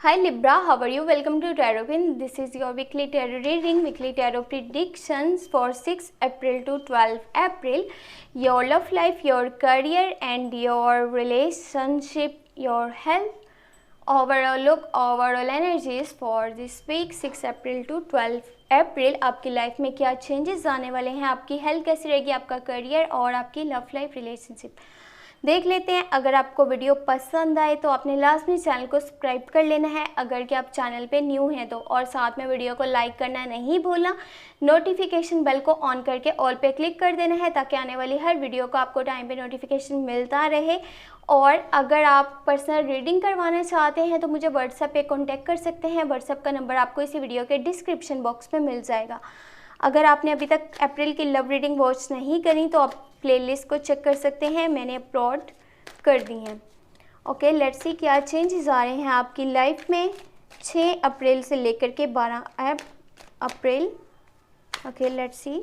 Hi Libra, how are you? Welcome to Tarot. This is your weekly tarot reading, weekly tarot predictions for 6 April to 12 April. Your love life, your career and your relationship, your health. Overall look, overall energies for this week 6 April to 12 अप्रैल. आपकी life में क्या changes आने वाले हैं, आपकी health कैसी रहेगी, आपका करियर और आपकी लव लाइफ रिलेशनशिप देख लेते हैं. अगर आपको वीडियो पसंद आए तो आपने लास्ट में चैनल को सब्सक्राइब कर लेना है अगर कि आप चैनल पे न्यू हैं तो, और साथ में वीडियो को लाइक करना नहीं भूलना. नोटिफिकेशन बेल को ऑन करके ऑल पे क्लिक कर देना है ताकि आने वाली हर वीडियो को आपको टाइम पे नोटिफिकेशन मिलता रहे. और अगर आप पर्सनल रीडिंग करवाना चाहते हैं तो मुझे व्हाट्सएप पे कांटेक्ट कर सकते हैं. व्हाट्सएप का नंबर आपको इसी वीडियो के डिस्क्रिप्शन बॉक्स में मिल जाएगा. अगर आपने अभी तक अप्रैल की लव रीडिंग वॉच नहीं करी तो आप प्लेलिस्ट को चेक कर सकते हैं, मैंने अपलोड कर दी हैं. ओके, लेट्स सी क्या चेंजेस आ रहे हैं आपकी लाइफ में 6 अप्रैल से लेकर के 12 अप्रैल. Okay, let's see.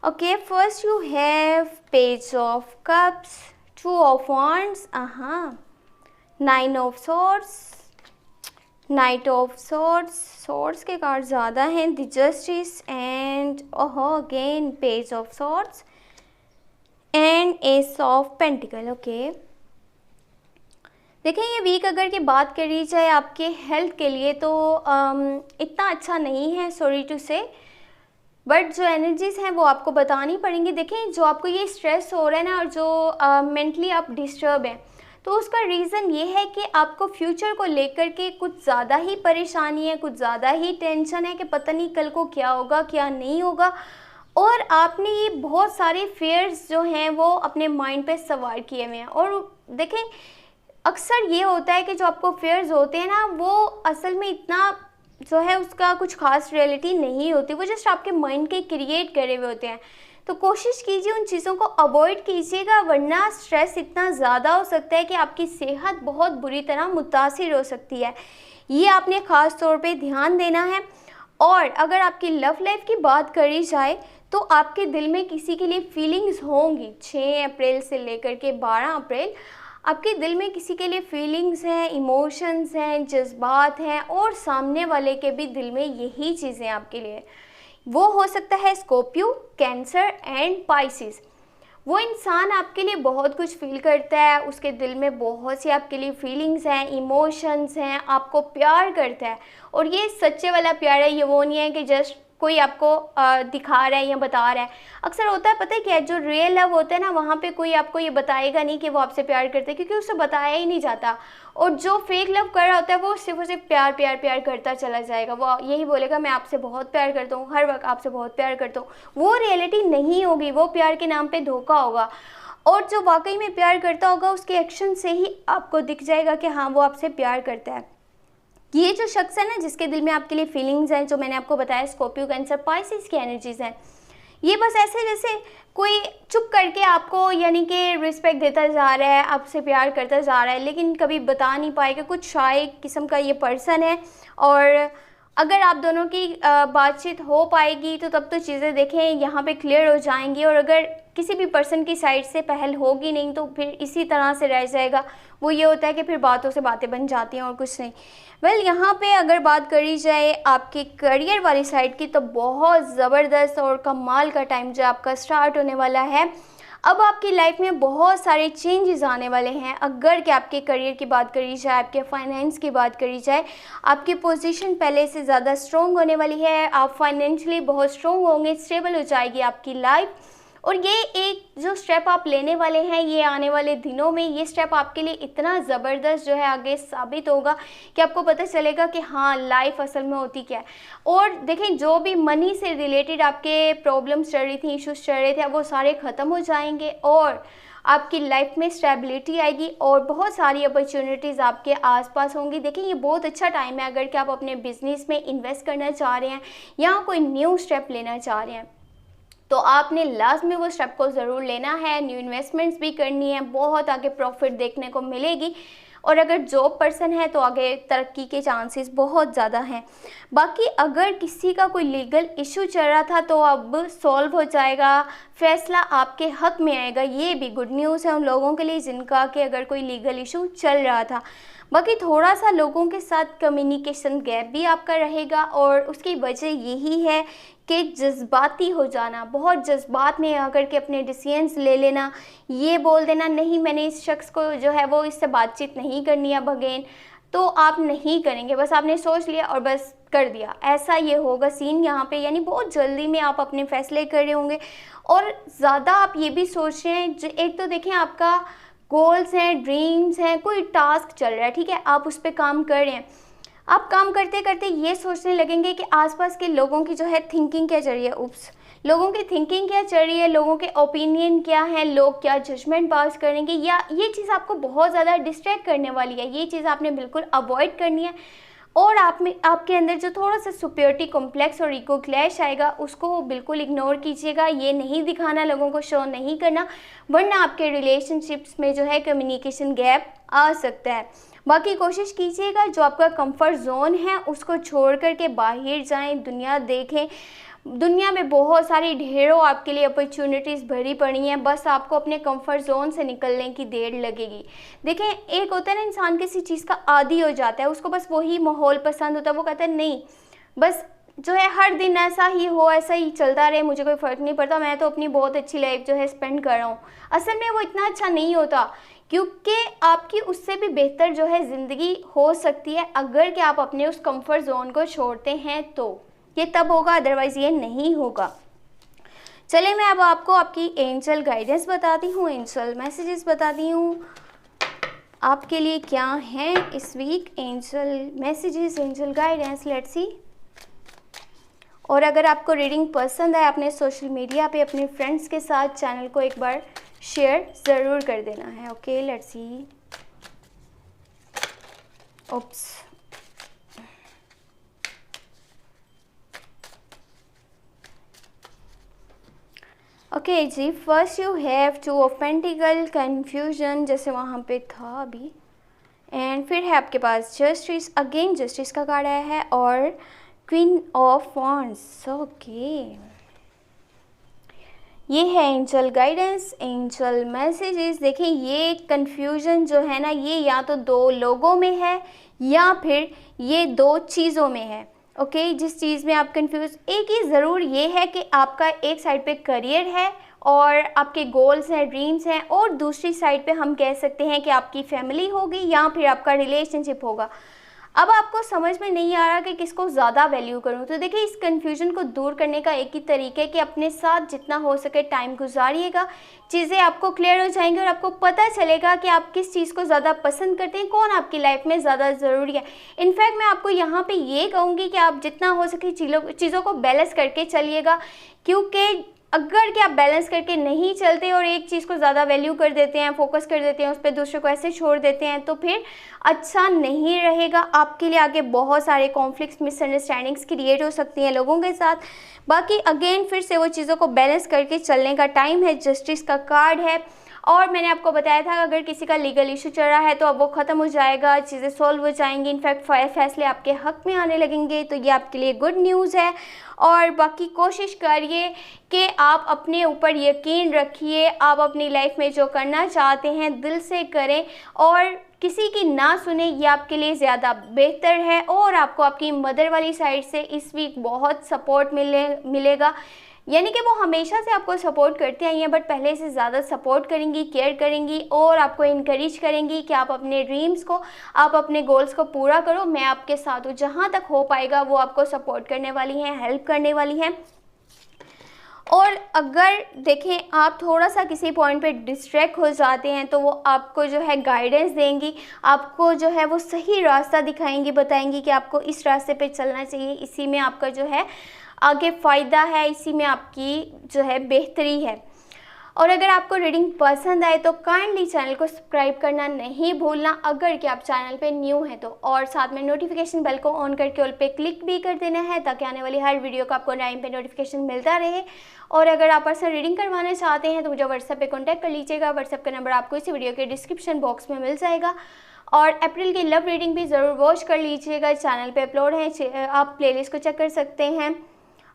Okay, first you have page of cups, 2 of wands, nine of swords, knight of swords के कार्ड ज़्यादा हैं, the justice and again page of swords and ace of pentacle. Okay, देखें ये week अगर की बात करी जाए आपके हेल्थ के लिए तो इतना अच्छा नहीं है, सॉरी टू से, बट जो एनर्जीज़ हैं वो आपको बतानी पड़ेंगी. देखें जो आपको ये स्ट्रेस हो रहा है ना और जो मेंटली आप डिस्टर्ब हैं तो उसका रीज़न ये है कि आपको फ्यूचर को लेकर के कुछ ज़्यादा ही परेशानी है, कुछ ज़्यादा ही टेंशन है कि पता नहीं कल को क्या होगा क्या नहीं होगा. और आपने ये बहुत सारे फेयर्स जो हैं वो अपने माइंड पे सवार किए हुए हैं. और देखें अक्सर ये होता है कि जो आपको फेयर्स होते हैं ना वो असल में इतना जो है उसका कुछ खास रियलिटी नहीं होती, वो जस्ट आपके माइंड के क्रिएट करे हुए होते हैं. तो कोशिश कीजिए उन चीज़ों को अवॉइड कीजिएगा, वरना स्ट्रेस इतना ज़्यादा हो सकता है कि आपकी सेहत बहुत बुरी तरह मुतासिर हो सकती है. ये आपने ख़ास तौर पे ध्यान देना है. और अगर आपकी लव लाइफ की बात करी जाए तो आपके दिल में किसी के लिए फीलिंग्स होंगी. 6 अप्रैल से लेकर के 12 अप्रैल आपके दिल में किसी के लिए फीलिंग्स हैं, इमोशंस हैं, जज्बात हैं और सामने वाले के भी दिल में यही चीज़ें आपके लिए. वो हो सकता है स्कॉर्पियो, कैंसर एंड पाइसिस. वो इंसान आपके लिए बहुत कुछ फील करता है, उसके दिल में बहुत सी आपके लिए फीलिंग्स हैं, इमोशंस हैं, आपको प्यार करता है. और ये सच्चे वाला प्यार है, ये वो नहीं है कि जस्ट कोई आपको दिखा रहा है या बता रहा है. अक्सर होता है पता है क्या है, जो रियल लव होता है ना वहाँ पे कोई आपको ये बताएगा नहीं कि वो आपसे प्यार करता है, क्योंकि उससे बताया ही नहीं जाता. और जो फेक लव कर रहा होता है वो सिर्फ और सिर्फ प्यार प्यार प्यार करता चला जाएगा. वो यही बोलेगा मैं आपसे बहुत प्यार करता हूँ, हर वक्त आपसे बहुत प्यार करता हूँ. वो रियलिटी नहीं होगी, वो प्यार के नाम पे धोखा होगा. और जो वाकई में प्यार करता होगा उसके एक्शन से ही आपको दिख जाएगा कि हाँ वो आपसे प्यार करता है. ये जो शख्स है ना जिसके दिल में आपके लिए फीलिंग्स हैं, जो मैंने आपको बताया स्कॉर्पियो, कैंसर, पाइसिस की एनर्जीज हैं, ये बस ऐसे जैसे कोई चुप करके आपको यानी कि रिस्पेक्ट देता जा रहा है, आपसे प्यार करता जा रहा है, लेकिन कभी बता नहीं पाएगा. कुछ शाय किस्म का ये पर्सन है. और अगर आप दोनों की बातचीत हो पाएगी तो तब तो चीज़ें देखें यहाँ पे क्लियर हो जाएंगी. और अगर किसी भी पर्सन की साइड से पहल होगी नहीं तो फिर इसी तरह से रह जाएगा. वो ये होता है कि फिर बातों से बातें बन जाती हैं और कुछ नहीं. यहाँ पे अगर बात करी जाए आपके करियर वाली साइड की तो बहुत ज़बरदस्त और कमाल का टाइम जो आपका स्टार्ट होने वाला है. अब आपकी लाइफ में बहुत सारे चेंजेस आने वाले हैं. अगर कि आपके करियर की बात करी जाए, आपके फाइनेंस की बात करी जाए, आपकी पोजीशन पहले से ज़्यादा स्ट्रॉन्ग होने वाली है. आप फाइनेंशियली बहुत स्ट्रॉन्ग होंगे, स्टेबल हो जाएगी आपकी लाइफ. और ये एक जो स्टेप आप लेने वाले हैं ये आने वाले दिनों में, ये स्टेप आपके लिए इतना ज़बरदस्त जो है आगे साबित होगा कि आपको पता चलेगा कि हाँ लाइफ असल में होती क्या है. और देखें जो भी मनी से रिलेटेड आपके प्रॉब्लम्स चल रही थी, इश्यूज चल रहे थे, अब वो सारे ख़त्म हो जाएंगे और आपकी लाइफ में स्टेबिलिटी आएगी और बहुत सारी अपॉर्चुनिटीज़ आपके आसपास होंगी. देखिए ये बहुत अच्छा टाइम है अगर कि आप अपने बिजनेस में इन्वेस्ट करना चाह रहे हैं या कोई न्यू स्टेप लेना चाह रहे हैं. तो आपने लास्ट में वो स्टेप को ज़रूर लेना है। न्यू इन्वेस्टमेंट्स भी करनी है, बहुत आगे प्रॉफिट देखने को मिलेगी। और अगर जॉब पर्सन है तो आगे तरक्की के चांसेस बहुत ज़्यादा हैं। बाकी अगर किसी का कोई लीगल इशू चल रहा था तो अब सॉल्व हो जाएगा, फैसला आपके हक में आएगा। ये भी गुड न्यूज़ है उन लोगों के लिए जिनका कि अगर कोई लीगल इशू चल रहा था। बाकी थोड़ा सा लोगों के साथ कम्युनिकेशन गैप भी आपका रहेगा, और उसकी वजह यही है कि जज्बाती हो जाना, बहुत जज्बात में आकर के अपने डिसीजंस ले लेना, ये बोल देना नहीं मैंने इस शख्स को जो है वो इससे बातचीत नहीं करनी है अगेन, तो आप नहीं करेंगे, बस आपने सोच लिया और बस कर दिया, ऐसा ये होगा सीन यहाँ पे। यानी बहुत जल्दी में आप अपने फैसले कर रहे होंगे, और ज़्यादा आप ये भी सोच रहे हैं। एक तो देखें आपका गोल्स हैं, ड्रीम्स हैं, कोई टास्क चल रहा है, ठीक है, आप उस पर काम कर रहे हैं। आप काम करते करते ये सोचने लगेंगे कि आसपास के लोगों की जो है थिंकिंग क्या चल रही है, लोगों की थिंकिंग क्या चल रही है, लोगों के ओपिनियन क्या है, लोग क्या जजमेंट पास करेंगे, या ये चीज़ आपको बहुत ज़्यादा डिस्ट्रैक्ट करने वाली है। ये चीज़ आपने बिल्कुल अवॉइड करनी है। और आप में आपके अंदर जो थोड़ा सा सुपीरियरिटी कॉम्प्लेक्स और ईगो क्लैश आएगा उसको बिल्कुल इग्नोर कीजिएगा। ये नहीं दिखाना, लोगों को शो नहीं करना, वरना आपके रिलेशनशिप्स में जो है कम्युनिकेशन गैप आ सकता है। बाकी कोशिश कीजिएगा जो आपका कंफर्ट जोन है उसको छोड़ करके बाहर जाएं, दुनिया देखें। दुनिया में बहुत सारी ढेरों आपके लिए अपॉर्चुनिटीज़ भरी पड़ी हैं, बस आपको अपने कंफर्ट जोन से निकलने की देर लगेगी। देखें, एक होता है ना इंसान किसी चीज़ का आदी हो जाता है, उसको बस वही माहौल पसंद होता है, वो कहता है नहीं बस जो है हर दिन ऐसा ही हो, ऐसा ही चलता रहे, मुझे कोई फ़र्क नहीं पड़ता, मैं तो अपनी बहुत अच्छी लाइफ जो है स्पेंड कर रहा हूँ। असल में वो इतना अच्छा नहीं होता, क्योंकि आपकी उससे भी बेहतर जो है ज़िंदगी हो सकती है अगर कि आप अपने उस कंफर्ट जोन को छोड़ते हैं, तो ये तब होगा, अदरवाइज़ ये नहीं होगा। चलिए मैं अब आपको आपकी एंजल गाइडेंस बताती हूँ, एंजल मैसेजेस बताती हूँ आपके लिए क्या हैं इस week. Angel messages, angel guidance, let's see. और अगर आपको रीडिंग पसंद है अपने सोशल मीडिया पे अपने फ्रेंड्स के साथ चैनल को एक बार शेयर ज़रूर कर देना है। Okay, let's see. Oops, okay ji, first you have two of pentacle, confusion जैसे वहाँ पे था अभी, एंड फिर है आपके पास जस्टिस, अगेन जस्टिस का कार्ड आया है, और क्वीन ऑफ वॉन्ड्स। ओके, ये है एंजल गाइडेंस, एंजल मैसेजेस। देखिए, ये कन्फ्यूजन जो है ना, ये या तो दो लोगों में है या फिर ये दो चीज़ों में है। ओके, जिस चीज़ में आप कंफ्यूज, एक ही ज़रूर ये है कि आपका एक साइड पे करियर है और आपके गोल्स हैं, ड्रीम्स हैं, और दूसरी साइड पे हम कह सकते हैं कि आपकी फैमिली होगी या फिर आपका रिलेशनशिप होगा। अब आपको समझ में नहीं आ रहा कि किसको ज़्यादा वैल्यू करूं, तो देखिए इस कन्फ्यूजन को दूर करने का एक ही तरीका है कि अपने साथ जितना हो सके टाइम गुजारिएगा, चीज़ें आपको क्लियर हो जाएंगी और आपको पता चलेगा कि आप किस चीज़ को ज़्यादा पसंद करते हैं, कौन आपकी लाइफ में ज़्यादा ज़रूरी है। इनफैक्ट मैं आपको यहाँ पे ये कहूँगी कि आप जितना हो सके चीज़ों को बैलेंस करके चलिएगा, क्योंकि अगर कि आप बैलेंस करके नहीं चलते और एक चीज़ को ज़्यादा वैल्यू कर देते हैं, फोकस कर देते हैं उस पर, दूसरे को ऐसे छोड़ देते हैं, तो फिर अच्छा नहीं रहेगा। आपके लिए आगे बहुत सारे कॉन्फ्लिक्ट्स, मिसअंडरस्टैंडिंग्स क्रिएट हो सकती हैं लोगों के साथ। बाकी अगेन फिर से वो चीज़ों को बैलेंस करके चलने का टाइम है, जस्टिस का कार्ड है। और मैंने आपको बताया था अगर किसी का लीगल इशू चल रहा है तो अब वो ख़त्म हो जाएगा, चीज़ें सॉल्व हो जाएंगी, इनफैक्ट फैसले आपके हक में आने लगेंगे, तो ये आपके लिए गुड न्यूज़ है। और बाकी कोशिश करिए कि आप अपने ऊपर यकीन रखिए, आप अपनी लाइफ में जो करना चाहते हैं दिल से करें और किसी की ना सुने, ये आपके लिए ज़्यादा बेहतर है। और आपको आपकी मदर वाली साइड से इस वीक बहुत सपोर्ट मिलेगा, यानी कि वो हमेशा से आपको सपोर्ट करते आई हैं, बट पहले से ज़्यादा सपोर्ट करेंगी, केयर करेंगी और आपको इनकरेज करेंगी कि आप अपने ड्रीम्स को, आप अपने गोल्स को पूरा करो। मैं आपके साथ हूँ, जहाँ तक हो पाएगा वो आपको सपोर्ट करने वाली हैं, हेल्प करने वाली हैं। और अगर देखें आप थोड़ा सा किसी पॉइंट पे डिस्ट्रैक्ट हो जाते हैं तो वो आपको जो है गाइडेंस देंगी, आपको जो है वो सही रास्ता दिखाएंगी, बताएंगी कि आपको इस रास्ते पे चलना चाहिए, इसी में आपका जो है आगे फ़ायदा है, इसी में आपकी जो है बेहतरी है। और अगर आपको रीडिंग पसंद आए तो काइंडली चैनल को सब्सक्राइब करना नहीं भूलना अगर कि आप चैनल पे न्यू हैं तो, और साथ में नोटिफिकेशन बेल को ऑन करके ऑल पे क्लिक भी कर देना है ताकि आने वाली हर वीडियो का आपको टाइम पे नोटिफिकेशन मिलता रहे। और अगर आप पर्सनल रीडिंग करवाना चाहते हैं तो मुझे व्हाट्सएप पे कॉन्टैक्ट कर लीजिएगा। व्हाट्सएप का नंबर आपको इसी वीडियो के डिस्क्रिप्शन बॉक्स में मिल जाएगा। और अप्रैल की लव रीडिंग भी ज़रूर वॉच कर लीजिएगा, चैनल पे अपलोड है, आप प्लेलिस्ट को चेक कर सकते हैं।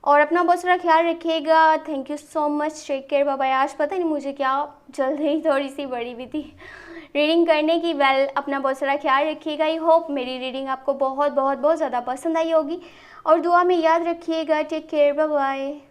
और अपना बहुत सारा ख्याल रखिएगा। Thank you so much, take care, bye bye. आज पता नहीं मुझे क्या जल्दी ही थोड़ी सी बड़ी भी थी रीडिंग करने की। वेल, अपना बहुत सारा ख्याल रखिएगा। आई होप मेरी रीडिंग आपको बहुत बहुत बहुत ज़्यादा पसंद आई होगी और दुआ में याद रखिएगा। Take care, bye bye.